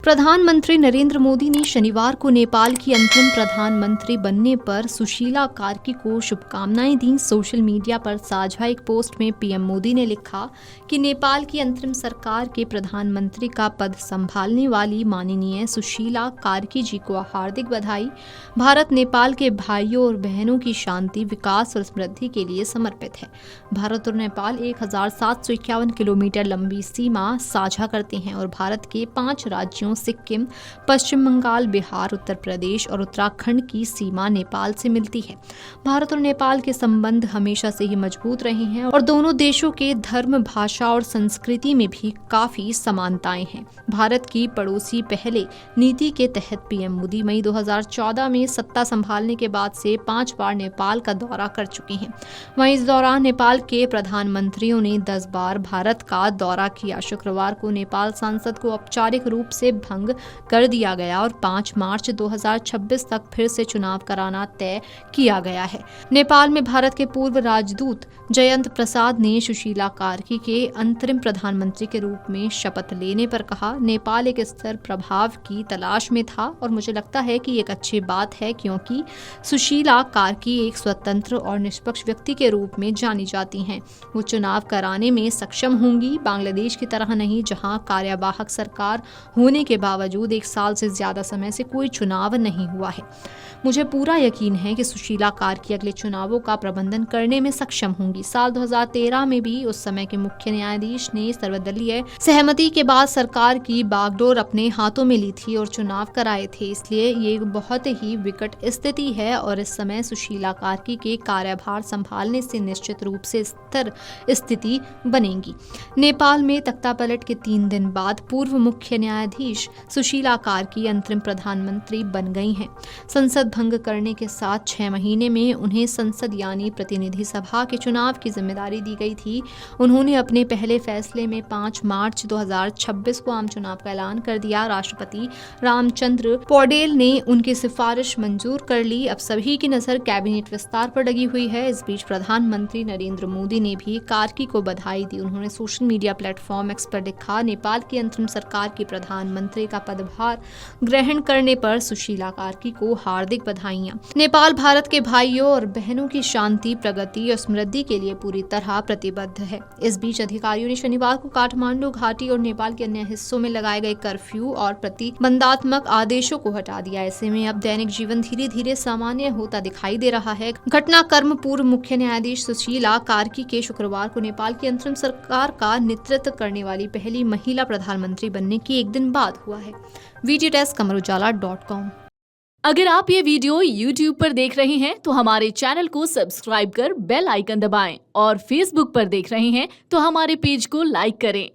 प्रधानमंत्री नरेंद्र मोदी ने शनिवार को नेपाल की अंतरिम प्रधानमंत्री बनने पर सुशीला कार्की को शुभकामनाएं दी। सोशल मीडिया पर साझा एक पोस्ट में पीएम मोदी ने लिखा कि नेपाल की अंतरिम सरकार के प्रधानमंत्री का पद संभालने वाली माननीय सुशीला कार्की जी को हार्दिक बधाई। भारत नेपाल के भाइयों और बहनों की शांति, विकास और समृद्धि के लिए समर्पित है। भारत और नेपाल 1751 किलोमीटर लंबी सीमा साझा करते हैं और भारत के 5 राज्यों सिक्किम, पश्चिम बंगाल, बिहार, उत्तर प्रदेश और उत्तराखंड की सीमा नेपाल से मिलती है। भारत और नेपाल के संबंध हमेशा से ही मजबूत रहे हैं और दोनों देशों के धर्म, भाषा और संस्कृति में भी काफी समानताएं हैं। भारत की पड़ोसी पहले नीति के तहत पीएम मोदी मई 2014 में सत्ता संभालने के बाद से 5 बार नेपाल का दौरा कर चुके हैं। वहीं इस दौरान नेपाल के प्रधानमंत्रियों ने 10 बार भारत का दौरा किया। शुक्रवार को नेपाल संसद को औपचारिक रूप से भंग कर दिया गया और 5 मार्च 2026 तक फिर से चुनाव कराना तय किया गया है। नेपाल में भारत के पूर्व राजदूत जयंत प्रसाद ने सुशीला कार्की के अंतरिम प्रधानमंत्री के रूप में शपथ लेने पर कहा, नेपाल एक स्थिर प्रभाव की तलाश में था और मुझे लगता है कि एक अच्छी बात है क्योंकि सुशीला कार्की एक स्वतंत्र और निष्पक्ष व्यक्ति के रूप में जानी जाती हैं। वो चुनाव कराने में सक्षम होंगी। बांग्लादेश की तरह नहीं, जहां कार्यवाहक सरकार होने के बावजूद 1 साल से ज्यादा समय से कोई चुनाव नहीं हुआ है। मुझे पूरा यकीन है कि सुशीला कार्की अगले चुनावों का प्रबंधन करने में सक्षम होंगी। साल 2013 में भी उस समय के मुख्य न्यायाधीश ने सर्वदलीय सहमति के बाद सरकार की बागडोर अपने हाथों में ली थी और चुनाव कराए थे। इसलिए ये बहुत ही विकट स्थिति है और इस समय सुशीला कार्की के कार्यभार संभालने से निश्चित रूप से स्थिर स्थिति बनेगी। नेपाल में तख्तापलट के 3 दिन बाद पूर्व मुख्य न्यायाधीश सुशीला कार्की अंतरिम प्रधानमंत्री बन गई हैं। संसद भंग करने के साथ 6 महीने में उन्हें संसद यानी प्रतिनिधि सभा के चुनाव की जिम्मेदारी दी गई थी। उन्होंने अपने पहले फैसले में 5 मार्च 2026 को आम चुनाव का ऐलान कर दिया। राष्ट्रपति रामचंद्र पौडेल ने उनकी सिफारिश मंजूर कर ली। अब सभी की नजर कैबिनेट विस्तार पर लगी हुई है। इस बीच प्रधानमंत्री नरेंद्र मोदी ने भी कार्की को बधाई दी। उन्होंने सोशल मीडिया प्लेटफॉर्म एक्स पर लिखा, नेपाल की अंतरिम सरकार की प्रधानमंत्री का पदभार ग्रहण करने पर सुशीला कार्की को हार्दिक बधाइयां। नेपाल भारत के भाइयों और बहनों की शांति, प्रगति और समृद्धि के लिए पूरी तरह प्रतिबद्ध है। इस बीच अधिकारियों ने शनिवार को काठमांडू घाटी और नेपाल के अन्य हिस्सों में लगाए गए कर्फ्यू और प्रतिबंधात्मक आदेशों को हटा दिया। ऐसे में अब दैनिक जीवन धीरे धीरे सामान्य होता दिखाई दे रहा है। घटनाक्रम पूर्व मुख्य न्यायाधीश सुशीला कार्की के शुक्रवार को नेपाल की अंतरिम सरकार का नेतृत्व करने वाली पहली महिला प्रधानमंत्री बनने के 1 दिन बाद हुआ है। Video desk amarujala.com। अगर आप ये वीडियो YouTube पर देख रहे हैं तो हमारे चैनल को सब्सक्राइब कर बेल आइकन दबाएं और Facebook पर देख रहे हैं तो हमारे पेज को लाइक करें।